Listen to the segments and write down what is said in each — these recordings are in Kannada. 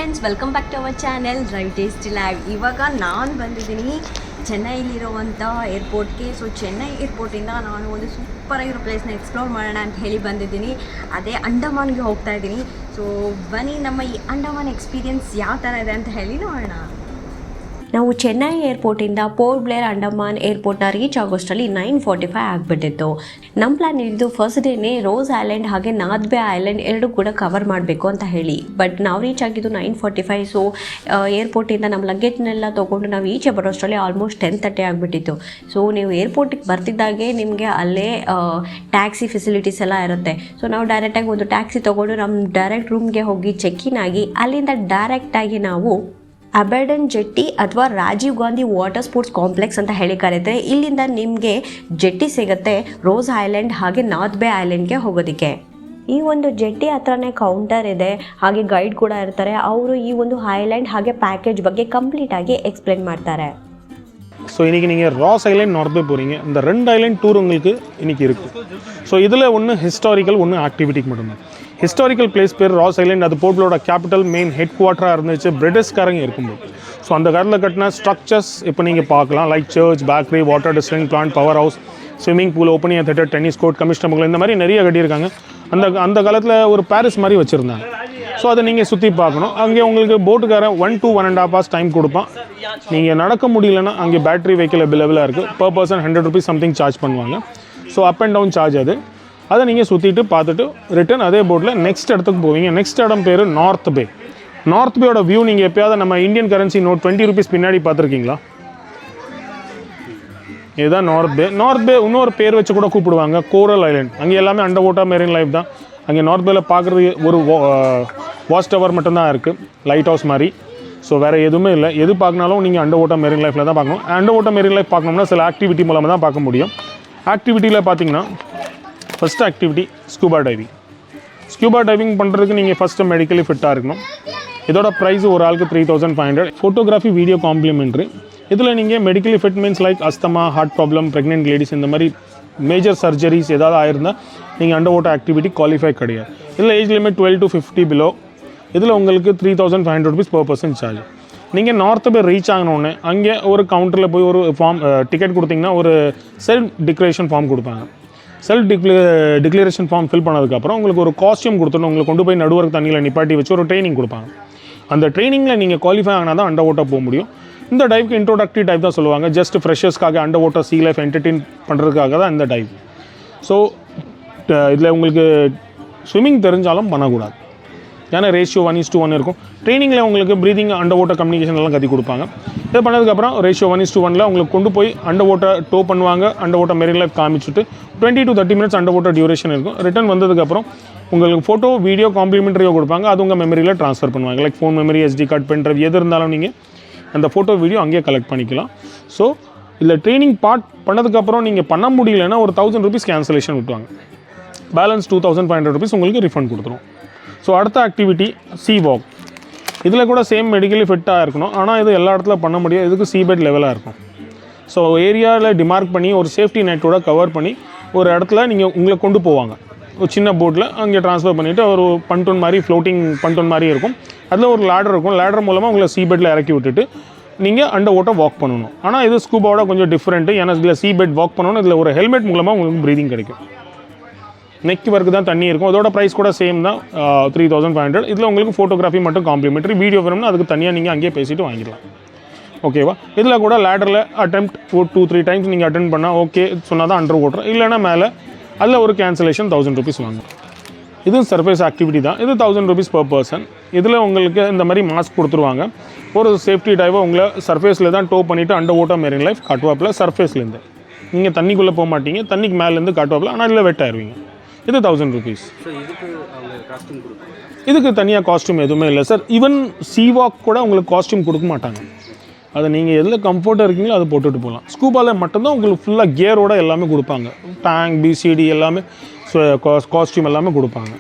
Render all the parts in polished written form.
Friends, welcome back to our channel drive tasty live. ಇವಾಗ ನಾನು ಬಂದಿದ್ದೀನಿ ಚೆನ್ನೈಲಿರುವಂಥ ಏರ್ಪೋರ್ಟ್ಗೆ. ಸೊ ಚೆನ್ನೈ ಏರ್ಪೋರ್ಟಿಂದ ನಾನು ಒಂದು ಸೂಪರಾಗಿರೋ ಪ್ಲೇಸ್ನ ಎಕ್ಸ್ಪ್ಲೋರ್ ಮಾಡೋಣ ಅಂತ ಹೇಳಿ ಬಂದಿದ್ದೀನಿ. ಅದೇ ಅಂಡಮಾನ್ಗೆ ಹೋಗ್ತಾ ಇದ್ದೀನಿ. ಸೊ ಬನ್ನಿ ನಮ್ಮ ಈ ಅಂಡಮಾನ್ ಎಕ್ಸ್ಪೀರಿಯನ್ಸ್ ಯಾವ ಥರ ಇದೆ ಅಂತ ಹೇಳಿ ನೋಡೋಣ. ನಾವು ಚೆನ್ನೈ ಏರ್ಪೋರ್ಟಿಂದ ಪೋರ್ಟ್ ಬ್ಲೇರ್ ಅಂಡಮಾನ್ ಏರ್ಪೋರ್ಟ್ನ ರೀಚ್ ಆಗೋಷ್ಟರಲ್ಲಿ 9:45 ಆಗಿಬಿಟ್ಟಿತ್ತು. ನಮ್ಮ ಪ್ಲ್ಯಾನ್ ಇದ್ದು ಫಸ್ಟ್ ಡೇನೇ ರೋಸ್ ಐಲ್ಯಾಂಡ್ ಹಾಗೆ ನಾದ್ಬೆ ಐಲ್ಯಾಂಡ್ ಎರಡು ಕೂಡ ಕವರ್ ಮಾಡಬೇಕು ಅಂತ ಹೇಳಿ. ಬಟ್ ನಾವು ರೀಚ್ ಆಗಿದ್ದು 9:45. ಸೊ ಏರ್ಪೋರ್ಟಿಂದ ನಮ್ಮ ಲಗೇಜ್ನೆಲ್ಲ ತೊಗೊಂಡು ನಾವು ಈಚೆ ಬರೋಷ್ಟರಲ್ಲಿ ಆಲ್ಮೋಸ್ಟ್ 10:30 ಆಗಿಬಿಟ್ಟಿತ್ತು. ಸೊ ನೀವು ಏರ್ಪೋರ್ಟಿಗೆ ಬರ್ತಿದ್ದಾಗೆ ನಿಮಗೆ ಅಲ್ಲೇ ಟ್ಯಾಕ್ಸಿ ಫೆಸಿಲಿಟೀಸ್ ಎಲ್ಲ ಇರುತ್ತೆ. ಸೊ ನಾವು ಡೈರೆಕ್ಟಾಗಿ ಒಂದು ಟ್ಯಾಕ್ಸಿ ತೊಗೊಂಡು ನಮ್ಮ ಡೈರೆಕ್ಟ್ ರೂಮ್ಗೆ ಹೋಗಿ ಚೆಕ್ ಇನ್ ಆಗಿ ಅಲ್ಲಿಂದ ಡೈರೆಕ್ಟಾಗಿ ನಾವು ಅಬೆಡನ್ ಜೆಟ್ಟಿ ಅಥವಾ Rajiv Gandhi water sports complex ಅಂತ ಹೇಳಿ ಕರೀತಾರೆ. ಇಲ್ಲಿಂದ ನಿಮಗೆ ಜೆಟ್ಟಿ ಸಿಗುತ್ತೆ ರೋಸ್ ಐಲ್ಯಾಂಡ್ ಹಾಗೆ ನಾದ್ಬೆ ಐಲ್ಯಾಂಡ್ಗೆ ಹೋಗೋದಕ್ಕೆ. ಈ ಒಂದು ಜೆಟ್ಟಿ ಹತ್ರನೇ ಕೌಂಟರ್ ಇದೆ, ಹಾಗೆ ಗೈಡ್ ಕೂಡ ಇರ್ತಾರೆ. ಅವರು ಈ ಒಂದು ಐಲ್ಯಾಂಡ್ ಹಾಗೆ ಪ್ಯಾಕೇಜ್ ಬಗ್ಗೆ ಕಂಪ್ಲೀಟಾಗಿ எக்ஸ்பிளைன் ಮಾಡ್ತಾರೆ. ஸோ இன்றைக்கி நீங்கள் ராஸ் ஐலேண்ட் நார்த் போகிறீங்க. இந்த 2 ஐலேண்ட் டூர் உங்களுக்கு இன்றைக்கி இருக்குது. ஸோ இதில் ஒன்று ஹிஸ்டாரிக்கல், ஒன்று ஆக்டிவிட்டிக்கு மட்டும்தான். ஹிஸ்டாரிக்கல் பிளேஸ் பேர் ராஸ் ஐலேண்ட். அது போர்ட்லோட கேபிட்டல் மெயின் ஹெட் குவார்ட்டராக இருந்துச்சு பிரிட்டிஷ்காரங்க இருக்கும்போது. ஸோ அந்த காலத்தில் கட்டின ஸ்ட்ரக்சர்ஸ் இப்போ நீங்கள் பார்க்கலாம். Like church, bakery, water distilling plant, power house, swimming pool, opening theatre, tennis court, commissioner முகல், இந்த மாதிரி நிறைய கட்டியிருக்காங்க. அந்த காலத்தில் ஒரு பாரிஸ் மாதிரி வச்சுருந்தாங்க. ஸோ அதை நீங்கள் சுற்றி பார்க்கணும். அங்கே உங்களுக்கு போட்டுக்காரன் 1 to 1.5 hours டைம் கொடுப்பான். நீங்கள் நடக்க முடியலன்னா அங்கே பேட்டரி வெஹிக்கிள் அவைலபிளாக இருக்குது. Per person 100 rupees something charge பண்ணுவாங்க. So up and down charge அது. அதை நீங்கள் சுற்றிட்டு பார்த்துட்டு ரிட்டன் அதே போட்டில் நெக்ஸ்ட் இடத்துக்கு போவீங்க. நெக்ஸ்ட் இடம் பேர் நார்த் பே. நார்த் பேயோட வியூ நீங்கள் எப்போயாவது நம்ம இந்தியன் கரன்சி நோட் 20 rupees பின்னாடி பார்த்துருக்கீங்களா? இதுதான் நார்த் பே. நார்த் பே இன்னொரு பேர் வச்சு கூட கூப்பிடுவாங்க, கோரல் ஐலேண்ட். அங்கே எல்லாமே அண்டர் வாட்டர் மெரின் லைஃப் தான். அங்கே நார்த் பேல பார்க்குறது ஒரு வாட்ச் டவர் மட்டும்தான் இருக்குது, லைட் ஹவுஸ் மாதிரி. ஸோ வேறு எதுவுமே இல்லை. எது பார்க்கனாலும் நீங்கள் அண்டர் வாட்டர் மெரின் லைஃப்பில் தான் பார்க்கணும். அண்டர் வாட்டர் மெரின் லைஃப் பார்க்கணும்னா சில ஆக்டிவிட்டி மூலமாக தான் பார்க்க முடியும். ஆக்டிவிட்டியில் பார்த்தீங்கன்னா first activity scuba diving. Scuba diving பண்ணுறதுக்கு நீங்கள் ஃபஸ்ட்டு மெடிக்கலி ஃபிட்டாக இருக்கணும். இதோட ப்ரைஸ் ஒரு ஆளுக்கு 3500. Photography, video complimentary. இதில் நீங்கள் medically fit means like asthma, heart problem, pregnant ladies, இந்த மாதிரி மேஜர் சர்ஜரிஸ் ஏதாவது ஆயிருந்தால் நீங்கள் அண்டர் வாட்டர் ஆக்டிவிட்டி குவாலிஃபை கிடையாது. இதில் ஏஜ் லிமிட் 12 to 50 பிலோ. இதில் உங்களுக்கு 3500 rupees per person சார்ஜ். நீங்கள் நார்த்து பே ரீச் ஆகணுன்னு அங்கே ஒரு கவுண்டரில் போய் ஒரு ஃபார்ம் டிக்கெட் கொடுத்தீங்கன்னா ஒரு செல்ஃப் டிக்ளரேஷன் ஃபார்ம் கொடுப்பாங்க. செல்ஃப் டிக்ளரேஷன் ஃபார்ம் ஃபில் பண்ணதுக்கப்புறம் உங்களுக்கு ஒரு காஸ்டியூம் கொடுத்துட்டு உங்களுக்கு கொண்டு போய் நடுவருக்கு தண்ணியில் நிப்பாட்டி வச்சு ஒரு ட்ரைனிங் கொடுப்பாங்க. அந்த ட்ரைனிங்கில் நீங்கள் குவாலிஃபை ஆனால் தான் அண்டர் வாட்டர் போக முடியும். இந்த டைவுக்கு இன்ட்ரோடக்டிவ் டைப் தான் சொல்லுவாங்க. ஜஸ்ட் ஃப்ரெஷர்ஸ்க்காக under water sea life entertain பண்ணுறதுக்காக தான் இந்த டைவ். ஸோ இதில் உங்களுக்கு ஸ்விம்மிங் தெரிஞ்சாலும் பண்ணக்கூடாது. ஏன்னா ரேஷியோ 1:1 இருக்கும். ட்ரைனிங்கில் உங்களுக்கு ப்ரீதிங், அண்டர் வாட்டர் கம்யூனிகேஷன் எல்லாம் கற்றுக் கொடுப்பாங்க. இது பண்ணதுக்கப்புறம் ரேஷியோ 1:1 உங்களுக்கு கொண்டு போய் அண்டர் வாட்டர் டோ பண்ணுவாங்க. அண்டர் வாட்டர் மெரின் லைஃப் காமிச்சுட்டு 20 to 30 minutes under water duration இருக்கும். ரிட்டர்ன் வந்ததுக்கப்புறம் உங்களுக்கு ஃபோட்டோ, வீடியோ காம்ப்ளிமெண்ட்ரியாக கொடுப்பாங்க. அது உங்கள் மெமரியில் ட்ரான்ஸ்ஃபர் பண்ணுவாங்க. Like phone memory, SD card, pen drive எது இருந்தாலும் நீங்கள் அந்த ஃபோட்டோ, வீடியோ அங்கேயே கலெக்ட் பண்ணிக்கலாம். ஸோ இதில் ட்ரைனிங் பார்ட் பண்ணதுக்கப்புறம் நீங்கள் பண்ண முடியலன்னா ஒரு 1000 rupees கேன்சலேஷன் விட்டுவாங்க. பேலன்ஸ் 2500 rupees உங்களுக்கு ரிஃபண்ட் கொடுத்துரும். ஸோ அடுத்த ஆக்டிவிட்டி சீ வாக். இதில் கூட சேம் மெடிக்கலி ஃபிட்டாக இருக்கணும். ஆனால் இது எல்லா இடத்துல பண்ண முடியாது. இதுக்கு சீபெட் லெவலாக இருக்கும். ஸோ ஏரியாவில் டிமார்க் பண்ணி ஒரு சேஃப்டி நெட்டோட கவர் பண்ணி ஒரு இடத்துல நீங்கள் உங்களை கொண்டு போவாங்க. ஒரு சின்ன போட்டில் அங்கே ட்ரான்ஸ்ஃபர் பண்ணிவிட்டு ஒரு பண்டூன் மாதிரி, ஃப்ளோட்டிங் பண்டூன் மாதிரி இருக்கும். அதில் ஒரு லேடர் இருக்கும். லேடர் மூலமாக உங்களை சீபெட்டில் இறக்கி விட்டுட்டு நீங்கள் அண்டர் வாட்டர் வாக் பண்ணணும். ஆனால் இது ஸ்கூபாவோட கொஞ்சம் டிஃப்ரெண்ட்டு. ஏன்னா இதில் சீபெட் வாக் பண்ணணும். இதில் ஒரு ஹெல்மெட் மூலமாக உங்களுக்கு ப்ரீதிங் கிடைக்கும். நெக் வரைக்கும் தான் தண்ணி இருக்கும். அதோட ப்ரைஸ் கூட சேம் தான், 3500. இதில் உங்களுக்கு ஃபோட்டோகிராஃபி மட்டும் காம்ப்ளிமெண்ட்ரி. வீடியோ வேணும்னா அதுக்கு தனியாக நீங்கள் அங்கேயே பேசிட்டு வாங்கிடலாம். ஓகேவா? இதில் கூட லேடரில் அட்டெம்ப்ட் 2-3 times நீங்கள் அட்டென்ட் பண்ணால் ஓகே சொன்னால் தான் அண்டர் வாட்டர். இல்லைனா மேலே அதில் ஒரு கேன்சலேஷன் 1000 rupees வாங்கும். இதுவும் சர்ஃபேஸ் ஆக்டிவிட்டி தான். இது 1000 rupees per person. இதில் உங்களுக்கு இந்த மாதிரி மாஸ்க் கொடுத்துருவாங்க. ஒரு சேஃப்டி டைவை உங்களை சர்ஃபேஸில் தான் டோ பண்ணிவிட்டு அண்டர் வாட்டர் மெரின் லைஃப் காட்டுவாப்பில். சர்ஃபேஸ்லேருந்து நீங்கள் தண்ணிக்குள்ளே போக மாட்டீங்க, தண்ணிக்கு மேலேருந்து காட்டுவாப்பில். ஆனால் இதில் வெட் ஆயிடுவீங்க. இது 1000 rupees. இதுக்கு தனியாக காஸ்ட்யூம் எதுவுமே இல்லை சார். ஈவன் சீ வாக் கூட உங்களுக்கு காஸ்ட்யூம் கொடுக்க மாட்டாங்க. அதை நீங்கள் எதில் கம்ஃபர்ட்டாக இருக்கீங்களோ அதை போட்டுட்டு போகலாம். ஸ்கூபாவில் மட்டும்தான் உங்களுக்கு ஃபுல்லாக கியரோட எல்லாமே கொடுப்பாங்க. டேங்க், BCD எல்லாமே, காஸ்ட்யூம் எல்லாமே கொடுப்பாங்க.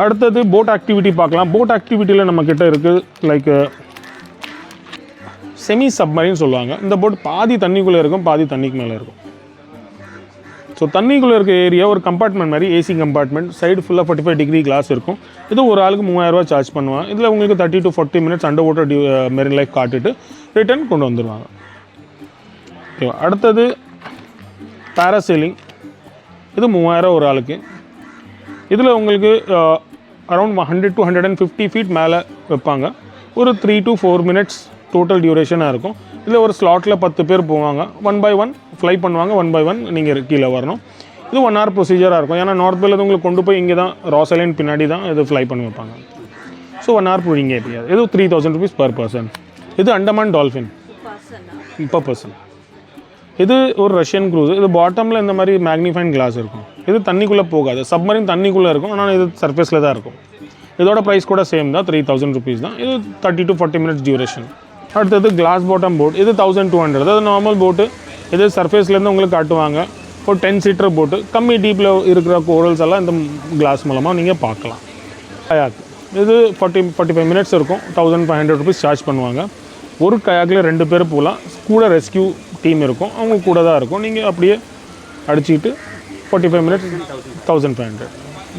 அடுத்தது போட் ஆக்டிவிட்டி பார்க்கலாம். போட் ஆக்டிவிட்டியில் நம்மக்கிட்ட இருக்குது லைக் செமி சப்மரின்னு சொல்லுவாங்க. இந்த போட் பாதி தண்ணிக்குள்ளே இருக்கும், பாதி தண்ணிக்கு மேலே இருக்கும். ஸோ தண்ணிக்குள்ளே இருக்க ஏரியா ஒரு கம்பார்ட்மெண்ட் மாதிரி, ஏசி கம்பார்ட்மெண்ட், சைடு ஃபுல்லாக 45 டிகிரி கிளாஸ் இருக்கும். இது ஒரு ஆளுக்கு 3000 ரூபா சார்ஜ் பண்ணுவாங்க. இதில் உங்களுக்கு 30 to 40 minutes under water marine life காட்டிட்டு ரிட்டர்ன் கொண்டு வந்துடுவாங்க. ஓகேவா. அடுத்தது பேராசெயிலிங். இது 3000 ஒரு ஆளுக்கு. இதில் உங்களுக்கு அரௌண்ட் 100 to 150 ஃபீட் மேலே வைப்பாங்க. ஒரு 3 to 4 மினிட்ஸ் டோட்டல் டியூரேஷனாக இருக்கும். இதில் ஒரு ஸ்லாட்டில் 10 பேர் போவாங்க. 1 by 1 ஃப்ளை பண்ணுவாங்க. 1 by 1 நீங்கள் கீழே வரணும். இது 1 hour ப்ரொசீஜராக இருக்கும். ஏன்னா நார்த் பேல உங்களுக்கு கொண்டு போய் இங்கே தான் ராஸ் ஐலண்ட் பின்னாடி தான் இது ஃப்ளை பண்ணி வைப்பாங்க. ஸோ 1 hour போவீங்க எப்படியாது. இது 3000 rupees per person. இது அண்டமான் டால்ஃபின் per person. இது ஒரு ரஷ்யன் க்ரூஸ். இது பாட்டமில் இந்த மாதிரி மேக்னிஃபைன் கிளாஸ் இருக்கும். இது தண்ணிக்குள்ளே போகாது. சப்மரின் தண்ணிக்குள்ளே இருக்கும், ஆனால் இது சர்ஃபேஸில் தான் இருக்கும். இதோட ப்ரைஸ் கூட சேம் தான், 3000 rupees தான். இது 30 to 40 மினிட்ஸ் டியூரேஷன். அடுத்தது கிளாஸ் பாட்டம் போட். இது 1200. அது நார்மல் போட்டு. இது சர்ஃபேஸ்லேருந்து உங்களுக்கு காட்டுவாங்க. ஒரு 10 seater போட்டு. கம்மி டீப்பில் இருக்கிற கோரல்ஸ் எல்லாம் இந்த கிளாஸ் மூலமாக நீங்கள் பார்க்கலாம். கயாக். இது 45 மினிட்ஸ் இருக்கும். 1500 rupees சார்ஜ் பண்ணுவாங்க. ஒரு கயாக்கில் 2 பேர் போகலாம். கூட ரெஸ்கியூ டீம் இருக்கும், அவங்க கூட தான் இருக்கும். நீங்கள் அப்படியே அடிச்சுக்கிட்டு 45 மினிட்ஸ் 1500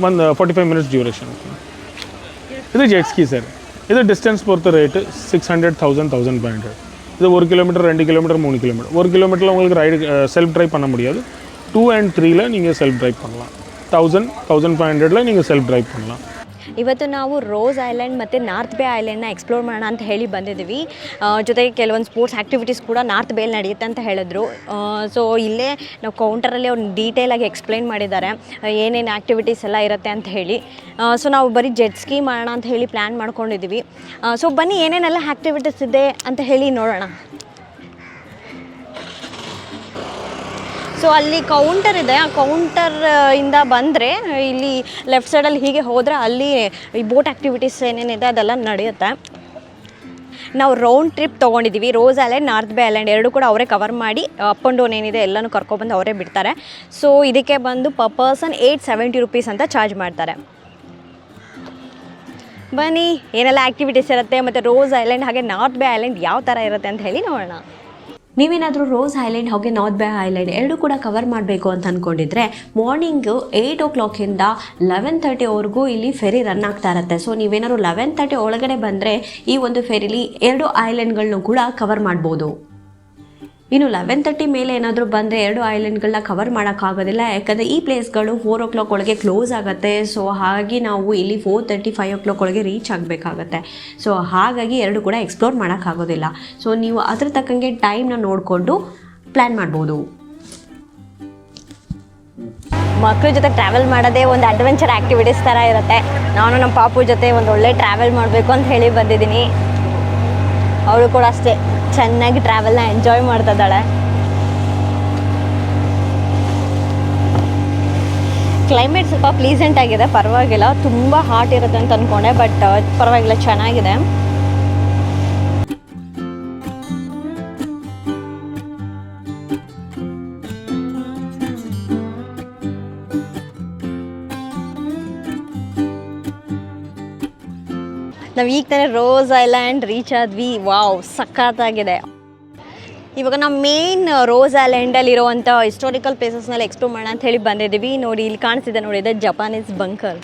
45 மினிட்ஸ் டியூரேஷன். இது ஜெட்ஸ்கி சார். இது டிஸ்டன்ஸ் பொறுத்த ரேட்டு 600, 1000, 1500. இது 1 கிலோமீட்டர், 2 கிலோமீட்டர், 3 கிலோமீட்டர். 1 கிலோமீட்டரில் உங்களுக்கு ரைடு செல்ஃப் ட்ரைவ் பண்ண முடியாது. 2 and 3ல நீங்கள் செல்ஃப் ட்ரைவ் பண்ணலாம். 1000, 1500ல நீங்கள் செல்ஃப் ட்ரைವ್ பண்ணலாம். ಇವತ್ತು ನಾವು ರೋಸ್ ಐಲ್ಯಾಂಡ್ ಮತ್ತು ನಾರ್ತ್ ಬೇ ಐಲ್ಯಾಂಡ್ನ ಎಕ್ಸ್ಪ್ಲೋರ್ ಮಾಡೋಣ ಅಂತ ಹೇಳಿ ಬಂದಿದ್ದೀವಿ. ಜೊತೆಗೆ ಕೆಲವೊಂದು ಸ್ಪೋರ್ಟ್ಸ್ ಆ್ಯಕ್ಟಿವಿಟೀಸ್ ಕೂಡ ನಾರ್ತ್ ಬೇಲಿ ನಡೆಯುತ್ತೆ ಅಂತ ಹೇಳಿದ್ರು. ಸೊ ಇಲ್ಲೇ ನಾವು ಕೌಂಟರಲ್ಲಿ ಅವ್ರು ಡೀಟೇಲಾಗಿ ಎಕ್ಸ್ಪ್ಲೈನ್ ಮಾಡಿದ್ದಾರೆ ಏನೇನು ಆ್ಯಕ್ಟಿವಿಟೀಸ್ ಎಲ್ಲ ಇರುತ್ತೆ ಅಂತ ಹೇಳಿ. ಸೊ ನಾವು ಬರೀ ಜೆಟ್ ಸ್ಕೀ ಮಾಡೋಣ ಅಂತ ಹೇಳಿ ಪ್ಲ್ಯಾನ್ ಮಾಡ್ಕೊಂಡಿದ್ದೀವಿ. ಸೊ ಬನ್ನಿ ಏನೇನೆಲ್ಲ ಆ್ಯಕ್ಟಿವಿಟೀಸ್ ಇದೆ ಅಂತ ಹೇಳಿ ನೋಡೋಣ. ಸೊ ಅಲ್ಲಿ ಕೌಂಟರ್ ಇದೆ. ಆ ಕೌಂಟರ್ ಇಂದ ಬಂದರೆ ಇಲ್ಲಿ ಲೆಫ್ಟ್ ಸೈಡಲ್ಲಿ ಹೀಗೆ ಹೋದರೆ ಅಲ್ಲಿ ಈ ಬೋಟ್ ಆ್ಯಕ್ಟಿವಿಟೀಸ್ ಏನೇನಿದೆ ಅದೆಲ್ಲ ನಡೆಯುತ್ತೆ. ನಾವು ರೌಂಡ್ ಟ್ರಿಪ್ ತೊಗೊಂಡಿದ್ದೀವಿ. Ross island, north bay island ಎರಡು ಕೂಡ ಅವರೇ ಕವರ್ ಮಾಡಿ ಅಪ್ ಆ್ಯಂಡ್ ಡೌನ್ ಏನಿದೆ ಎಲ್ಲನೂ ಕರ್ಕೊಬಂದು ಅವರೇ ಬಿಡ್ತಾರೆ. ಸೊ ಇದಕ್ಕೆ ಬಂದು ಪರ್ ಪರ್ಸನ್ 870 rupees ಅಂತ ಚಾರ್ಜ್ ಮಾಡ್ತಾರೆ. ಬನ್ನಿ ಏನೆಲ್ಲ ಆ್ಯಕ್ಟಿವಿಟೀಸ್ ಇರುತ್ತೆ ಮತ್ತು ರೋಸ್ ಐಲ್ಯಾಂಡ್ ಹಾಗೆ ನಾರ್ತ್ ಬೇ ಐಲ್ಯಾಂಡ್ ಯಾವ ಥರ ಇರುತ್ತೆ ಅಂತ ಹೇಳಿ ನೋಡೋಣ. ನೀವೇನಾದರೂ ರೋಸ್ ಐಲ್ಯಾಂಡ್ ಹಾಗೆ ನಾರ್ತ್ ಬೇ ಐಲ್ಯಾಂಡ್ ಎರಡೂ ಕೂಡ ಕವರ್ ಮಾಡಬೇಕು ಅಂತ ಅಂದ್ಕೊಂಡಿದ್ರೆ ಮಾರ್ನಿಂಗು 8 o'clock 11:30ವರೆಗೂ ಇಲ್ಲಿ ಫೆರಿ ರನ್ ಆಗ್ತಾ ಇರುತ್ತೆ. ಸೊ ನೀವೇನಾದ್ರು 11:30 ಒಳಗಡೆ ಬಂದರೆ ಈ ಒಂದು ಫೆರಿಲಿ 2 ಐಲ್ಯಾಂಡ್ಗಳನ್ನೂ ಕೂಡ ಕವರ್ ಮಾಡ್ಬೋದು. ಇನ್ನು 11:30 ಮೇಲೆ ಏನಾದರೂ ಬಂದರೆ 2 ಐಲ್ಯಾಂಡ್ಗಳನ್ನ ಕವರ್ ಮಾಡೋಕ್ಕಾಗೋದಿಲ್ಲ, ಯಾಕಂದರೆ ಈ ಪ್ಲೇಸ್ಗಳು 4 o'clock ಒಳಗೆ ಕ್ಲೋಸ್ ಆಗುತ್ತೆ. ಸೊ ಹಾಗಾಗಿ ನಾವು ಇಲ್ಲಿ 4:30, 5 o'clock ಒಳಗೆ ರೀಚ್ ಆಗಬೇಕಾಗತ್ತೆ. ಸೊ ಹಾಗಾಗಿ ಎರಡು ಕೂಡ ಎಕ್ಸ್ಪ್ಲೋರ್ ಮಾಡೋಕ್ಕಾಗೋದಿಲ್ಲ. ಸೊ ನೀವು ಅದ್ರ ತಕ್ಕಂಗೆ ಟೈಮ್ನ ನೋಡಿಕೊಂಡು ಪ್ಲ್ಯಾನ್ ಮಾಡ್ಬೋದು. ಮಕ್ಕಳ ಜೊತೆ ಟ್ರಾವೆಲ್ ಮಾಡೋದೇ ಒಂದು ಅಡ್ವೆಂಚರ್ ಆ್ಯಕ್ಟಿವಿಟೀಸ್ ಥರ ಇರುತ್ತೆ. ನಾನು ನಮ್ಮ ಪಾಪು ಜೊತೆ ಒಂದು ಒಳ್ಳೆ ಟ್ರಾವೆಲ್ ಮಾಡಬೇಕು ಅಂತ ಹೇಳಿ ಬಂದಿದ್ದೀನಿ. ಅವಳು ಕೂಡ ಅಷ್ಟೇ ಚೆನ್ನಾಗಿ ಟ್ರಾವೆಲ್ನ ಎಂಜಾಯ್ ಮಾಡ್ತಾ ಇದ್ದಾಳೆ. ಕ್ಲೈಮೇಟ್ ಸ್ವಲ್ಪ ಪ್ಲೀಸೆಂಟ್ ಆಗಿದೆ, ಪರವಾಗಿಲ್ಲ. ತುಂಬ ಹಾಟ್ ಇರುತ್ತೆ ಅಂತ ಅಂದ್ಕೊಂಡೆ, ಬಟ್ ಪರವಾಗಿಲ್ಲ, ಚೆನ್ನಾಗಿದೆ. ನಾವು ಈಗ ತಾನೇ ರೋಸ್ ಐಲ್ಯಾಂಡ್ ರೀಚ್ ಆದ್ವಿ. ವಾವ್, ಸಖತ್ತಾಗಿದೆ. ಇವಾಗ ನಾವು ಮೇನ್ ರೋಸ್ ಐಲ್ಯಾಂಡಲ್ಲಿರುವಂಥ ಹಿಸ್ಟಾರಿಕಲ್ ಪ್ಲೇಸಸ್ನೆಲ್ಲ ಎಕ್ಸ್ಪ್ಲೋರ್ ಮಾಡೋಣ ಅಂತ ಹೇಳಿ ಬಂದಿದ್ದೀವಿ. ನೋಡಿ ಇಲ್ಲಿ ಕಾಣಿಸ್ತಿದೆ, ನೋಡಿ, ಇದು ಜಪಾನೀಸ್ ಬಂಕರ್.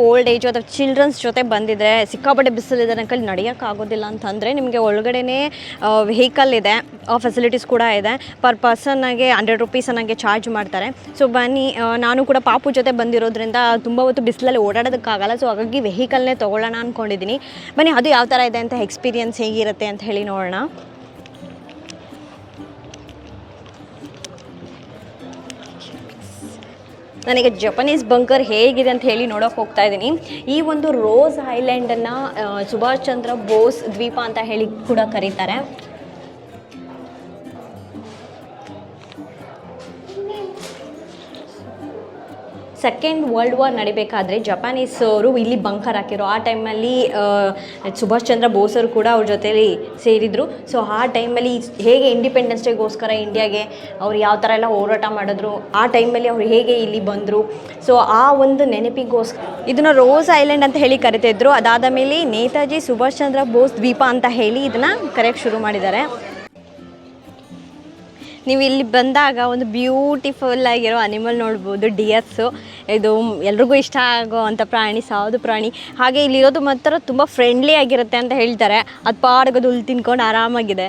ಓಲ್ಡ್ ಏಜ್ ಅಥವಾ ಚಿಲ್ಡ್ರನ್ಸ್ ಜೊತೆ ಬಂದಿದ್ರೆ ಸಿಕ್ಕಾಪಟ್ಟೆ ಬಿಸಿಲಿದೆ ಅಂಕಲ್ ನಡೆಯೋಕ್ಕಾಗೋದಿಲ್ಲ ಅಂತಂದರೆ ನಿಮಗೆ ಒಳಗಡೆನೇ ವೆಹಿಕಲ್ ಇದೆ, ಫೆಸಿಲಿಟೀಸ್ ಕೂಡ ಇದೆ. ಪರ್ ಪರ್ಸನ್ನಾಗೆ 100 rupees ನನಗೆ ಚಾರ್ಜ್ ಮಾಡ್ತಾರೆ. ಸೊ ಬನ್ನಿ, ನಾನು ಕೂಡ ಪಾಪು ಜೊತೆ ಬಂದಿರೋದ್ರಿಂದ ತುಂಬ ಹೊತ್ತು ಬಿಸಿಲಲ್ಲಿ ಓಡಾಡೋದಕ್ಕಾಗಲ್ಲ. ಸೊ ಹಾಗಾಗಿ ವೆಹಿಕಲ್ನೇ ತೊಗೊಳ್ಳೋಣ ಅಂದ್ಕೊಂಡಿದ್ದೀನಿ. ಬನ್ನಿ ಅದು ಯಾವ ಥರ ಇದೆ ಅಂತ, ಎಕ್ಸ್ಪೀರಿಯನ್ಸ್ ಹೇಗಿರುತ್ತೆ ಅಂತ ಹೇಳಿ ನೋಡೋಣ. ನನಗೆ ಜಪಾನೀಸ್ ಬಂಕರ್ ಹೇಗಿದೆ ಅಂತ ಹೇಳಿ ನೋಡೋಕೆ ಹೋಗ್ತಾ ಇದ್ದೀನಿ. ಈ ಒಂದು ರೋಸ್ ಐಲ್ಯಾಂಡನ್ನು ಸುಭಾಷ್ ಚಂದ್ರ ಬೋಸ್ ದ್ವೀಪ ಅಂತ ಹೇಳಿ ಕೂಡ ಕರೀತಾರೆ. ಸೆಕೆಂಡ್ ವರ್ಲ್ಡ್ ವಾರ್ ನಡಿಬೇಕಾದ್ರೆ ಜಪಾನೀಸವರು ಇಲ್ಲಿ ಬಂಕರ್ ಹಾಕಿದ್ರು. ಆ ಟೈಮಲ್ಲಿ ಸುಭಾಷ್ ಚಂದ್ರ ಬೋಸರು ಕೂಡ ಅವ್ರ ಜೊತೆಲಿ ಸೇರಿದರು. ಸೊ ಆ ಟೈಮಲ್ಲಿ ಹೇಗೆ ಇಂಡಿಪೆಂಡೆನ್ಸ್ ಡೇಗೋಸ್ಕರ ಇಂಡಿಯಾಗೆ ಅವ್ರು ಯಾವ ಥರ ಎಲ್ಲ ಹೋರಾಟ ಮಾಡಿದ್ರು, ಆ ಟೈಮಲ್ಲಿ ಅವ್ರು ಹೇಗೆ ಇಲ್ಲಿ ಬಂದರು, ಸೊ ಆ ಒಂದು ನೆನಪಿಗೋಸ್ಕರ ಇದನ್ನು ರೋಸ್ ಐಲ್ಯಾಂಡ್ ಅಂತ ಹೇಳಿ ಕರಿತಿದ್ರು. ಅದಾದ ಮೇಲೆ ನೇತಾಜಿ ಸುಭಾಷ್ ಚಂದ್ರ ಬೋಸ್ ದ್ವೀಪ ಅಂತ ಹೇಳಿ ಇದನ್ನು ಕರೆಯೋಕ್ಕೆ ಶುರು ಮಾಡಿದ್ದಾರೆ. ನೀವು ಇಲ್ಲಿ ಬಂದಾಗ ಒಂದು ಬ್ಯೂಟಿಫುಲ್ ಆಗಿರೋ ಅನಿಮಲ್ ನೋಡ್ಬೋದು, ಡಿಯರ್ಸು. ಇದು ಎಲ್ರಿಗೂ ಇಷ್ಟ ಆಗೋ ಅಂಥ ಪ್ರಾಣಿ, ಸಾಧು ಪ್ರಾಣಿ. ಹಾಗೆ ಇಲ್ಲಿರೋದು ಮಾತ್ರ ತುಂಬ ಫ್ರೆಂಡ್ಲಿ ಆಗಿರುತ್ತೆ ಅಂತ ಹೇಳ್ತಾರೆ. ಅದು ಪಾಡ್ಗೋದು ಹುಲ್ಲು ತಿನ್ಕೊಂಡು ಆರಾಮಾಗಿದೆ.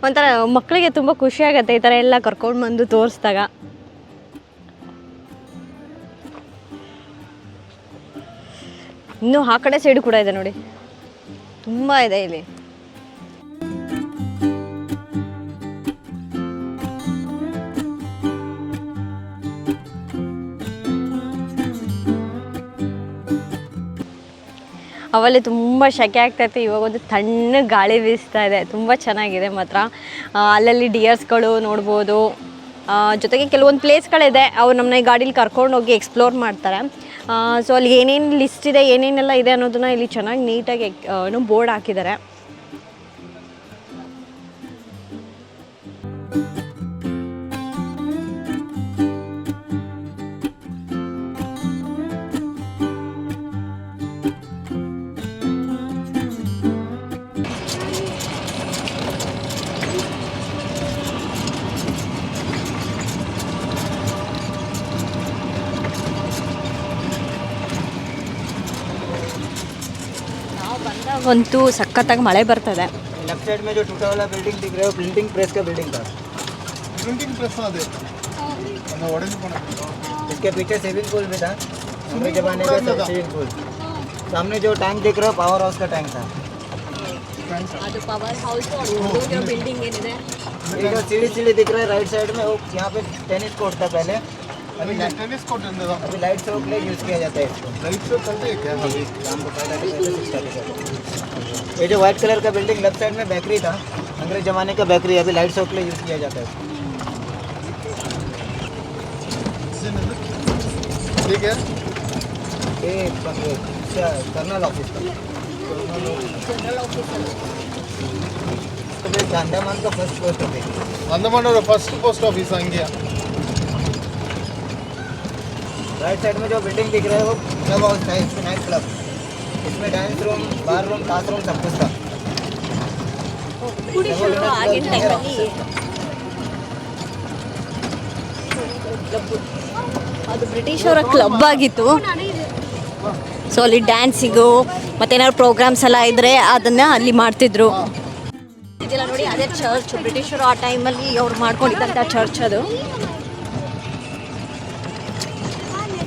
ಒಂಥರ ಮಕ್ಕಳಿಗೆ ತುಂಬ ಖುಷಿ ಆಗುತ್ತೆ ಈ ಥರ ಎಲ್ಲ ಕರ್ಕೊಂಡು ಬಂದು ತೋರಿಸಿದಾಗ. ಇನ್ನೂ ಆ ಕಡೆ ಸೈಡು ಕೂಡ ಇದೆ ನೋಡಿ, ತುಂಬ ಇದೆ ಇಲ್ಲಿ. ಅವಲ್ಲಿ ತುಂಬ ಶೆಕೆ ಆಗ್ತಾಯಿತ್ತು, ಇವಾಗ ಒಂದು ತಣ್ಣಗೆ ಗಾಳಿ ಬೀಸ್ತಾ ಇದೆ, ತುಂಬ ಚೆನ್ನಾಗಿದೆ ಮಾತ್ರ. ಅಲ್ಲಲ್ಲಿ ಡಿಯರ್ಸ್ಗಳು ನೋಡ್ಬೋದು. ಜೊತೆಗೆ ಕೆಲವೊಂದು ಪ್ಲೇಸ್ಗಳಿದೆ, ಅವ್ರು ನಮ್ಮನ್ನ ಈ ಗಾಡೀಲಿ ಕರ್ಕೊಂಡೋಗಿ ಎಕ್ಸ್ಪ್ಲೋರ್ ಮಾಡ್ತಾರೆ. ಸೊ ಅಲ್ಲಿ ಏನೇನು ಲಿಸ್ಟ್ ಇದೆ, ಏನೇನೆಲ್ಲ ಇದೆ ಅನ್ನೋದನ್ನ ಇಲ್ಲಿ ಚೆನ್ನಾಗಿ ನೀಟಾಗಿ ಬೋರ್ಡ್ ಹಾಕಿದ್ದಾರೆ. ಅಂತೂ ಸಖತ್ತಾಗಿ ಮಳೆ ಬರ್ತದೆ. लेफ्ट साइड में जो टूटा वाला बिल्डिंग दिख रहा है वो प्रिंटिंग प्रेस का बिल्डिंग था. प्रिंटिंग प्रेस अदे इसके पीछे स्विमिंग पूल भी था, अंग्रेज जमाने का स्विमिंग पूल. सामने जो टैंक दिख रहा है पावर हाउस का टैंक था. ಅದು पवर हाउस बिल्डिंग ಏನಿದೆ, ये जो सीढ़ी दिख रहा है राइट साइड में, वो यहाँ पे टेनिस कोर्ट था पहले. अभी टेनिस कोर्ट अंदर अभी लाइट शो के लिए यूज़ किया जाता है इसको. लाइट शो चलते हैं क्या अभी? शाम को पहले 6 तारीख. ये जो व्हाइट कलर का बिल्डिंग लेफ्ट साइड में बेकरी था, अंग्रेज ज़माने का बेकरी, अभी लाइट शो के लिए यूज़ किया जाता है. ठीक है, ये कर्नल ऑफिस का. तो अंडमान का first post office. Andaman first post office हंगे. राइट साइड में जो बिल्डिंग दिख रहा है वो क्लब हाउस था, इसमें नाइट क्लब. इसमें डांस रूम, बार रूम, क्लास रूम सब कुछ था. ಆಗಿನ ಟೈಮಲ್ಲಿ ಅದು ಬ್ರಿಟಿಷರ ಕ್ಲಬ್ ಆಗಿತ್ತು. ಸೊ ಅಲ್ಲಿ ಡ್ಯಾನ್ಸಿಗೂ ಮತ್ತೇನಾದ್ರು ಪ್ರೋಗ್ರಾಮ್ಸ್ ಎಲ್ಲ ಇದ್ದರೆ ಅದನ್ನು ಅಲ್ಲಿ ಮಾಡ್ತಿದ್ರು. ಇದೆಲ್ಲ ನೋಡಿ, ಅದೇ ಚರ್ಚ್, ಬ್ರಿಟಿಷರು ಆ ಟೈಮಲ್ಲಿ ಅವ್ರು ಮಾಡ್ಕೊಂಡಿದ್ದಂಥ ಚರ್ಚ್ ಅದು.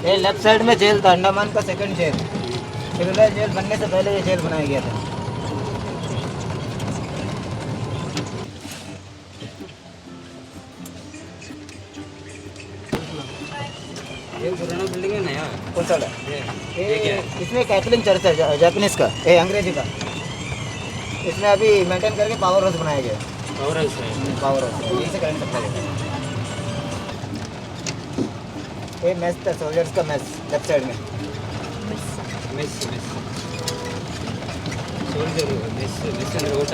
ये लेफ्ट साइड में जेल था, अंडमान का सेकंड जेल. सिविल जेल बनने से पहले ये जेल बनाया गया था. ये पुराना बिल्डिंग है नया कौन सा है? ये इसमें कैथलिक चर्च है, जापानीज का, ये अंग्रेजी का. इसमें अभी मेंटेन करके पावर हाउस बनाया गया. पावर हाउस है, पावर हाउस यहीं से करंट सप्लाई होता है. ये मेस था, सोल्जर्स का मेस लेफ्ट साइड में. मेस सोल्जर मेस ಅಂದ್ರೆ ಊಟ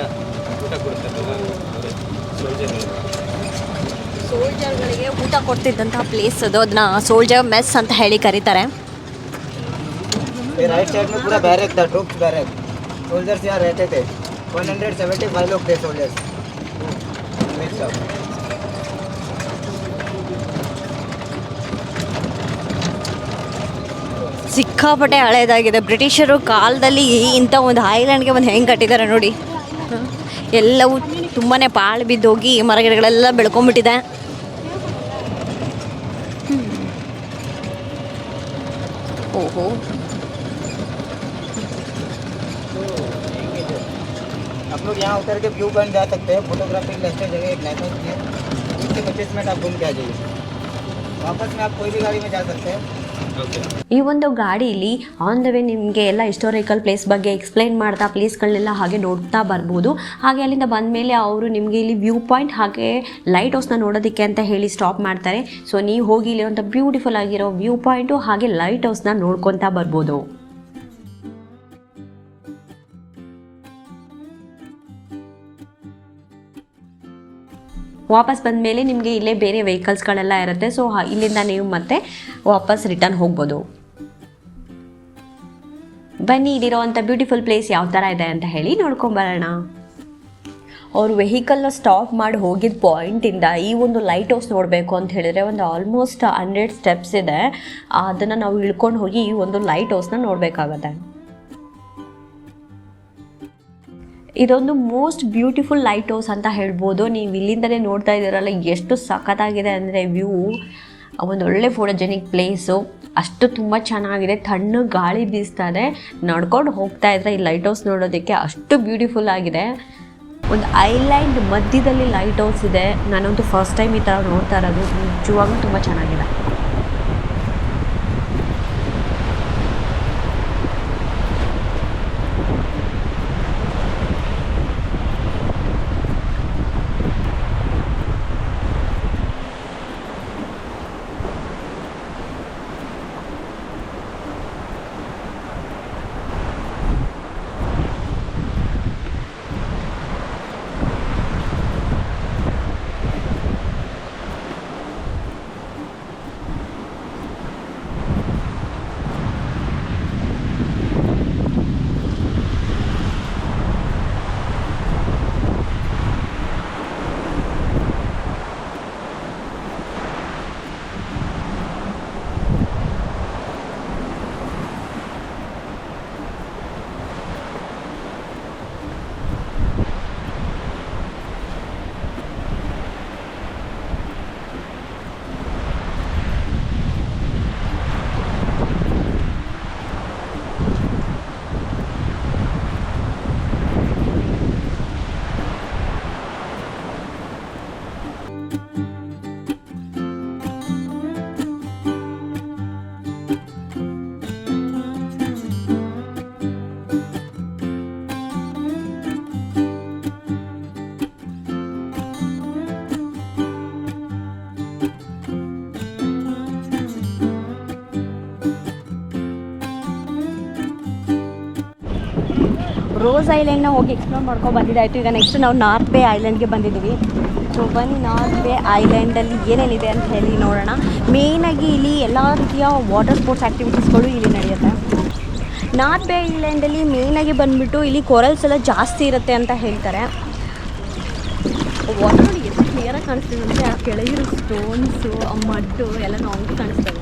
ಕೊಡ್ತಾರಲ್ಲ ಸೋಲ್ಜರ್ಗಳಿಗೆ ಊಟ ಕೊಡ್ತಿದ್ದಂತಹ ಪ್ಲೇಸ್ ಅದು, ಅದನ್ನ ಸೋಲ್ಜರ್ ಮೆಸ್ ಅಂತ ಹೇಳಿ ಕರೀತಾರೆ. ये राइट साइड में पूरा बैरक था, ट्रूप्स बैरक. सोल्जर्स यहाँ रहते थे. 175 लोग थे सोल्जर्स. ಸಿಕ್ಕಾಪಟ್ಟೆ ಹಳೇದಾಗಿದೆ. ಬ್ರಿಟಿಷರು ಕಾಲದಲ್ಲಿ ಇಂಥ ಒಂದು ಐಲ್ಯಾಂಡ್ಗೆ ಒಂದು ಹೆಂಗೆ ಕಟ್ಟಿದ್ದಾರೆ ನೋಡಿ. ಎಲ್ಲವೂ ತುಂಬಾ ಪಾಳು ಬಿದ್ದೋಗಿ ಮರಗಿಡಗಳೆಲ್ಲ ಬೆಳ್ಕೊಂಬಿಟ್ಟಿದೆ. ಓಹೋ, आप लोग यहाँ उतर के व्यू पॉइंट जा सकते हैं. फोटोग्राफी की अच्छी जगह एक लाइट हाउस है. 20-25 मिनट आप घूम के आ जाइए. वापस में आप कोई भी गाड़ी में जा सकते हैं. ಈ ಒಂದು ಗಾಡೀಲಿ ಆನ್ ದ ವೇ ನಿಮಗೆ ಎಲ್ಲ ಹಿಸ್ಟೋರಿಕಲ್ ಪ್ಲೇಸ್ ಬಗ್ಗೆ ಎಕ್ಸ್ಪ್ಲೈನ್ ಮಾಡ್ತಾ ಪ್ಲೇಸ್ಗಳನ್ನೆಲ್ಲ ಹಾಗೆ ನೋಡ್ತಾ ಬರ್ಬೋದು. ಹಾಗೆ ಅಲ್ಲಿಂದ ಬಂದಮೇಲೆ ಅವರು ನಿಮಗೆ ಇಲ್ಲಿ ವ್ಯೂ ಪಾಯಿಂಟ್ ಹಾಗೆ ಲೈಟ್ ಹೌಸ್ನ ನೋಡೋದಕ್ಕೆ ಅಂತ ಹೇಳಿ ಸ್ಟಾಪ್ ಮಾಡ್ತಾರೆ. ಸೊ ನೀವು ಹೋಗಿ ಇಲ್ಲಿರುವಂಥ ಬ್ಯೂಟಿಫುಲ್ ಆಗಿರೋ ವ್ಯೂ ಪಾಯಿಂಟು ಹಾಗೆ ಲೈಟ್ ಹೌಸ್ನ ನೋಡ್ಕೊತಾ ಬರ್ಬೋದು. ವಾಪಸ್ ಬಂದಮೇಲೆ ನಿಮಗೆ ಇಲ್ಲೇ ಬೇರೆ ವೆಹಿಕಲ್ಸ್ಗಳೆಲ್ಲ ಇರುತ್ತೆ. ಸೊ ಇಲ್ಲಿಂದ ನೀವು ಮತ್ತೆ ವಾಪಸ್ ರಿಟರ್ನ್ ಹೋಗ್ಬೋದು. ಬನ್ನಿ, ಇಲ್ಲಿರೋವಂಥ ಬ್ಯೂಟಿಫುಲ್ ಪ್ಲೇಸ್ ಯಾವ ಥರ ಇದೆ ಅಂತ ಹೇಳಿ ನೋಡ್ಕೊಂಬರೋಣ. ಅವ್ರು ವೆಹಿಕಲ್ನ ಸ್ಟಾಪ್ ಮಾಡಿ ಹೋಗಿದ್ದ ಪಾಯಿಂಟಿಂದ ಈ ಒಂದು ಲೈಟ್ ಹೌಸ್ ನೋಡಬೇಕು ಅಂತ ಹೇಳಿದರೆ ಒಂದು ಆಲ್ಮೋಸ್ಟ್ 100 ಸ್ಟೆಪ್ಸ್ ಇದೆ. ಅದನ್ನು ನಾವು ಇಳ್ಕೊಂಡು ಹೋಗಿ ಈ ಒಂದು ಲೈಟ್ ಹೌಸ್ನ ನೋಡಬೇಕಾಗತ್ತೆ. ಇದೊಂದು ಮೋಸ್ಟ್ ಬ್ಯೂಟಿಫುಲ್ ಲೈಟ್ ಹೌಸ್ ಅಂತ ಹೇಳ್ಬೋದು. ನೀವು ಇಲ್ಲಿಂದಲೇ ನೋಡ್ತಾ ಇದ್ದೀರಲ್ಲ ಎಷ್ಟು ಸಖತ್ತಾಗಿದೆ ಅಂದರೆ ವ್ಯೂ. ಒಂದು ಒಳ್ಳೆ ಫೋಟೋಜೆನಿಕ್ ಪ್ಲೇಸು, ಅಷ್ಟು ತುಂಬ ಚೆನ್ನಾಗಿದೆ. ತಣ್ಣಗೆ ಗಾಳಿ ಬೀಸ್ತಾ ಇದೆ. ನಡ್ಕೊಂಡು ಹೋಗ್ತಾ ಇದ್ರೆ ಈ ಲೈಟ್ ಹೌಸ್ ನೋಡೋದಕ್ಕೆ ಅಷ್ಟು ಬ್ಯೂಟಿಫುಲ್ ಆಗಿದೆ. ಒಂದು ಐಲ್ಯಾಂಡ್ ಮಧ್ಯದಲ್ಲಿ ಲೈಟ್ ಹೌಸ್ ಇದೆ. ನಾನಂತೂ ಫಸ್ಟ್ ಟೈಮ್ ಈ ಥರ ನೋಡ್ತಾ ಇರೋದು. ನಿಜವಾಗ್ಲೂ ತುಂಬ ಚೆನ್ನಾಗಿದೆ. ರೋಸ್ ಐಲ್ಯಾಂಡ್ನ ಹೋಗಿ ಎಕ್ಸ್ಪ್ಲೋರ್ ಮಾಡ್ಕೊಂಡು ಬಂದಿದ್ದಾಯಿತು. ಈಗ ನೆಕ್ಸ್ಟ್ ನಾವು ನಾರ್ತ್ ಬೇ ಐಲ್ಯಾಂಡ್ಗೆ ಬಂದಿದ್ದೀವಿ. ಸೊ ಬನ್ನಿ ನಾರ್ತ್ ಬೇ ಐಲ್ಯಾಂಡಲ್ಲಿ ಏನೇನಿದೆ ಅಂತ ಹೇಳಿ ನೋಡೋಣ. ಮೇಯ್ನಾಗಿ ಇಲ್ಲಿ ಎಲ್ಲ ರೀತಿಯ ವಾಟರ್ ಸ್ಪೋರ್ಟ್ಸ್ ಆ್ಯಕ್ಟಿವಿಟೀಸ್ಗಳು ಇಲ್ಲಿ ನಡೆಯುತ್ತೆ. ನಾರ್ತ್ ಬೇ ಐಲ್ಯಾಂಡಲ್ಲಿ ಮೇಯ್ನಾಗಿ ಬಂದುಬಿಟ್ಟು ಇಲ್ಲಿ ಕೊರಲ್ಸ್ ಎಲ್ಲ ಜಾಸ್ತಿ ಇರುತ್ತೆ ಅಂತ ಹೇಳ್ತಾರೆ. ವಾಟರ್ ನೋಡಿ ಎಷ್ಟು ಕ್ಲಿಯರಾಗಿ ಕಾಣಿಸ್ತಿದೆ ಅಂದರೆ ಆ ಕೆಳಗಿರೋ ಸ್ಟೋನ್ಸು, ಆ ಮಡ್ಡು ಎಲ್ಲ ನಮಗೆ ಕಾಣಿಸ್ತದೆ.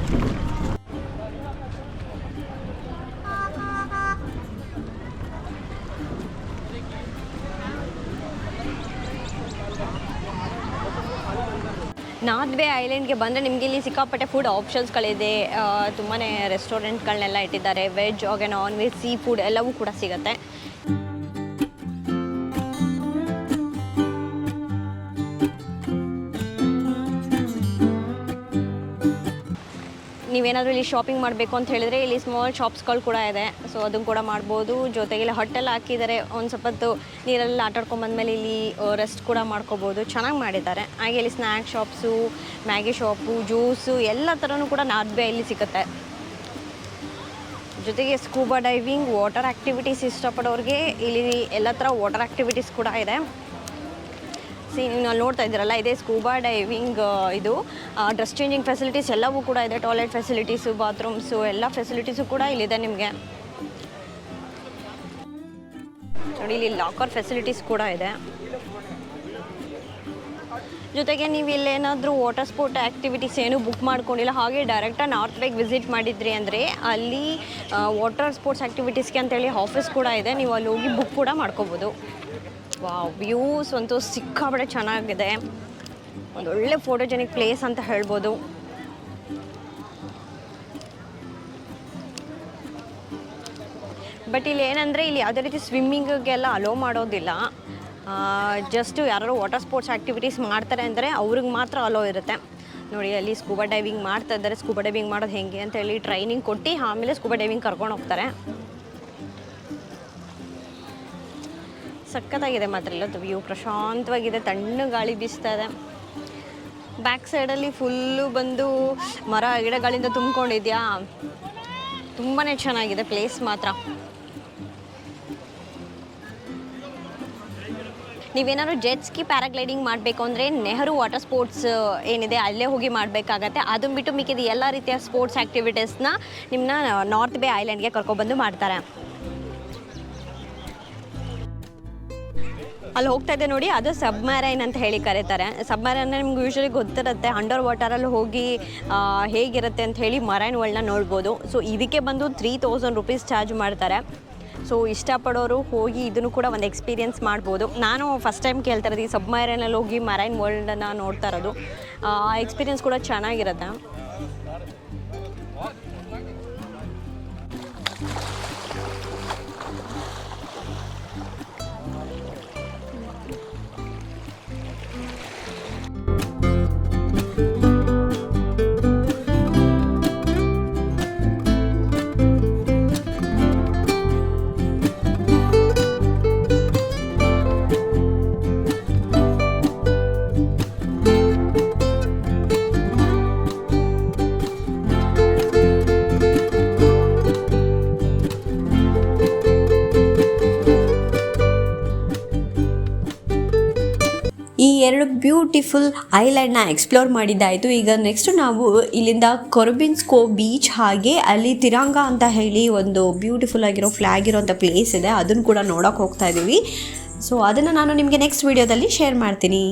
ನಾರ್ತ್ ಬೇ ಐಲ್ಯಾಂಡ್ಗೆ ಬಂದರೆ ನಿಮಗೆ ಇಲ್ಲಿ ಸಿಕ್ಕಾಪಟ್ಟೆ ಫುಡ್ ಆಪ್ಷನ್ಸ್ಗಳಿದೆ. ತುಂಬಾ ರೆಸ್ಟೋರೆಂಟ್ಗಳನ್ನೆಲ್ಲ ಇಟ್ಟಿದ್ದಾರೆ. ವೆಜ್ ಹಾಗೆ ನಾನ್ ವೆಜ್, ಸೀ ಫುಡ್ ಎಲ್ಲವೂ ಕೂಡ ಸಿಗುತ್ತೆ. ನೀವೇನಾದರೂ ಇಲ್ಲಿ ಶಾಪಿಂಗ್ ಮಾಡಬೇಕು ಅಂತ ಹೇಳಿದರೆ ಇಲ್ಲಿ ಸ್ಮಾಲ್ ಶಾಪ್ಸ್ಗಳು ಕೂಡ ಇದೆ. ಸೊ ಅದನ್ನು ಕೂಡ ಮಾಡ್ಬೋದು. ಜೊತೆಗೆ ಇಲ್ಲಿ ಹೊಟ್ಟೆಲ್ಲ ಹಾಕಿದ್ದಾರೆ. ಒಂದು ಸ್ವಲ್ಪ ಹೊತ್ತು ನೀರೆಲ್ಲ ಆಟಾಡ್ಕೊಂಬಂದ್ಮೇಲೆ ಇಲ್ಲಿ ರೆಸ್ಟ್ ಕೂಡ ಮಾಡ್ಕೋಬೋದು. ಚೆನ್ನಾಗಿ ಮಾಡಿದ್ದಾರೆ. ಹಾಗೆ ಇಲ್ಲಿ snack shops, Maggi shop, juice ಎಲ್ಲ ಥರನೂ ಕೂಡ ನಾರ್ತ್ ಬೇ ಇಲ್ಲಿ ಸಿಗುತ್ತೆ. ಜೊತೆಗೆ ಸ್ಕೂಬಾ ಡೈವಿಂಗ್, ವಾಟರ್ ಆ್ಯಕ್ಟಿವಿಟೀಸ್ ಇಷ್ಟಪಡೋರಿಗೆ ಇಲ್ಲಿ ಎಲ್ಲ ಥರ ವಾಟರ್ ಆ್ಯಕ್ಟಿವಿಟೀಸ್ ಕೂಡ ಇದೆ. ನೀವು ಅಲ್ಲಿ ನೋಡ್ತಾ ಇದ್ದೀರಲ್ಲ, ಇದೇ ಸ್ಕೂಬಾ ಡೈವಿಂಗ್. ಇದು ಡ್ರೆಸ್ ಚೇಂಜಿಂಗ್ ಫೆಸಿಲಿಟೀಸ್ ಎಲ್ಲವೂ ಕೂಡ ಇದೆ. ಟಾಯ್ಲೆಟ್ ಫೆಸಿಲಿಟೀಸು, ಬಾತ್ರೂಮ್ಸು ಎಲ್ಲ ಫೆಸಿಲಿಟೀಸು ಕೂಡ ಇಲ್ಲಿದೆ ನಿಮಗೆ. ನೋಡಿ ಇಲ್ಲಿ ಲಾಕರ್ ಫೆಸಿಲಿಟೀಸ್ ಕೂಡ ಇದೆ. ಜೊತೆಗೆ ನೀವು ಇಲ್ಲೇನಾದರೂ ವಾಟರ್ ಸ್ಪೋರ್ಟ್ ಆ್ಯಕ್ಟಿವಿಟೀಸ್ ಏನೂ ಬುಕ್ ಮಾಡ್ಕೊಂಡಿಲ್ಲ, ಹಾಗೆ ಡೈರೆಕ್ಟಾಗಿ ನಾರ್ತ್ ಬೇಗೆ ವಿಸಿಟ್ ಮಾಡಿದ್ರಿ ಅಂದರೆ ಅಲ್ಲಿ ವಾಟರ್ ಸ್ಪೋರ್ಟ್ಸ್ ಆ್ಯಕ್ಟಿವಿಟೀಸ್ಗೆ ಅಂತೇಳಿ ಆಫೀಸ್ ಕೂಡ ಇದೆ. ನೀವು ಅಲ್ಲಿ ಹೋಗಿ ಬುಕ್ ಕೂಡ ಮಾಡ್ಕೋಬೋದು. ವಾವ್, ವ್ಯೂಸ್ ಅಂತೂ ಸಿಕ್ಕಾಪಟ್ಟೆ ಚೆನ್ನಾಗಿದೆ. ಒಂದು ಒಳ್ಳೆ ಫೋಟೋಜೆನಿಕ್ ಪ್ಲೇಸ್ ಅಂತ ಹೇಳ್ಬೋದು. ಬಟ್ ಇಲ್ಲಿ ಏನಂದರೆ ಇಲ್ಲಿ ಯಾವುದೇ ರೀತಿ ಸ್ವಿಮ್ಮಿಂಗಿಗೆಲ್ಲ ಅಲೋ ಮಾಡೋದಿಲ್ಲ. ಜಸ್ಟ್ ಯಾರು ವಾಟರ್ ಸ್ಪೋರ್ಟ್ಸ್ ಆ್ಯಕ್ಟಿವಿಟೀಸ್ ಮಾಡ್ತಾರೆ ಅಂದರೆ ಅವ್ರಿಗೆ ಮಾತ್ರ ಅಲೋ ಇರುತ್ತೆ. ನೋಡಿ ಅಲ್ಲಿ ಸ್ಕೂಬಾ ಡೈವಿಂಗ್ ಮಾಡ್ತಾ ಇದ್ದಾರೆ. ಸ್ಕೂಬಾ ಡೈವಿಂಗ್ ಮಾಡೋದು ಹೇಗೆ ಅಂತ ಹೇಳಿ ಟ್ರೈನಿಂಗ್ ಕೊಟ್ಟು ಆಮೇಲೆ ಸ್ಕೂಬಾ ಡೈವಿಂಗ್ ಕರ್ಕೊಂಡು ಹೋಗ್ತಾರೆ. ಸಖತ್ತಾಗಿದೆ ಮಾತ್ರ ಇಲ್ಲದ್ದು ವ್ಯೂ. ಪ್ರಶಾಂತವಾಗಿದೆ, ತಣ್ಣಗೆ ಗಾಳಿ ಬೀಸ್ತಾ ಇದೆ. ಬ್ಯಾಕ್ ಸೈಡಲ್ಲಿ ಫುಲ್ಲು ಬಂದು ಮರ ಗಿಡಗಳಿಂದ ತುಂಬ್ಕೊಂಡಿದ್ಯಾ. ತುಂಬಾ ಚೆನ್ನಾಗಿದೆ ಪ್ಲೇಸ್ ಮಾತ್ರ. ನೀವೇನಾದ್ರು ಜೆಟ್ ಸ್ಕಿ, ಪ್ಯಾರಾಗ್ಲೈಡಿಂಗ್ ಮಾಡಬೇಕು ಅಂದರೆ ನೆಹರು ವಾಟರ್ ಸ್ಪೋರ್ಟ್ಸ್ ಏನಿದೆ ಅಲ್ಲೇ ಹೋಗಿ ಮಾಡಬೇಕಾಗತ್ತೆ. ಅದನ್ನು ಬಿಟ್ಟು ಮಿಕ್ಕಿದ ಎಲ್ಲ ರೀತಿಯ ಸ್ಪೋರ್ಟ್ಸ್ ಆ್ಯಕ್ಟಿವಿಟೀಸ್ನ ನಿಮ್ಮನ್ನ ನಾರ್ತ್ ಬೇ ಐಲ್ಯಾಂಡ್ಗೆ ಕರ್ಕೊಬಂದು ಮಾಡ್ತಾರೆ. ಅಲ್ಲಿ ಹೋಗ್ತಾ ಇದೆ ನೋಡಿ, ಅದು ಸಬ್ಮರೈನ್ ಅಂತ ಹೇಳಿ ಕರೀತಾರೆ. ಸಬ್ಮರೈನ್ ನಿಮ್ಗೆ ಯೂಶ್ವಲಿ ಗೊತ್ತಿರುತ್ತೆ, ಅಂಡರ್ ವಾಟರಲ್ಲಿ ಹೋಗಿ ಹೇಗಿರುತ್ತೆ ಅಂತ ಹೇಳಿ ಮರೈನ್ ವರ್ಲ್ಡ್ನ ನೋಡ್ಬೋದು. ಸೊ ಇದಕ್ಕೆ ಬಂದು 3000 ರೂಪೀಸ್ ಚಾರ್ಜ್ ಮಾಡ್ತಾರೆ. ಸೊ ಇಷ್ಟಪಡೋರು ಹೋಗಿ ಇದನ್ನು ಕೂಡ ಒಂದು ಎಕ್ಸ್ಪೀರಿಯೆನ್ಸ್ ಮಾಡ್ಬೋದು. ನಾನು ಫಸ್ಟ್ ಟೈಮ್ ಕೇಳ್ತಾ ಇರೋದು ಈ ಸಬ್ಮರೈನಲ್ಲಿ ಹೋಗಿ ಮರೈನ್ ವರ್ಲ್ಡನ್ನು ನೋಡ್ತಾ ಇರೋದು. ಆ ಎಕ್ಸ್ಪೀರಿಯೆನ್ಸ್ ಕೂಡ ಚೆನ್ನಾಗಿರುತ್ತೆ. ಈ 2 ಬ್ಯೂಟಿಫುಲ್ ಐಲ್ಯಾಂಡ್ನ ಎಕ್ಸ್ಪ್ಲೋರ್ ಮಾಡಿದ್ದಾಯಿತು. ಈಗ ನೆಕ್ಸ್ಟ್ ನಾವು ಇಲ್ಲಿಂದ ಕೊರಬಿನ್ಸ್ಕೋ ಬೀಚ್ ಹಾಗೆ ಅಲ್ಲಿ ತಿರಂಗ ಅಂತ ಹೇಳಿ ಒಂದು ಬ್ಯೂಟಿಫುಲ್ ಆಗಿರೋ ಫ್ಲ್ಯಾಗ್ ಇರೋಂಥ ಪ್ಲೇಸ್ ಇದೆ, ಅದನ್ನು ಕೂಡ ನೋಡೋಕೆ ಹೋಗ್ತಾ ಇದ್ದೀವಿ. ಸೊ ಅದನ್ನು ನಾನು ನಿಮಗೆ ನೆಕ್ಸ್ಟ್ ವೀಡಿಯೋದಲ್ಲಿ ಶೇರ್ ಮಾಡ್ತೀನಿ.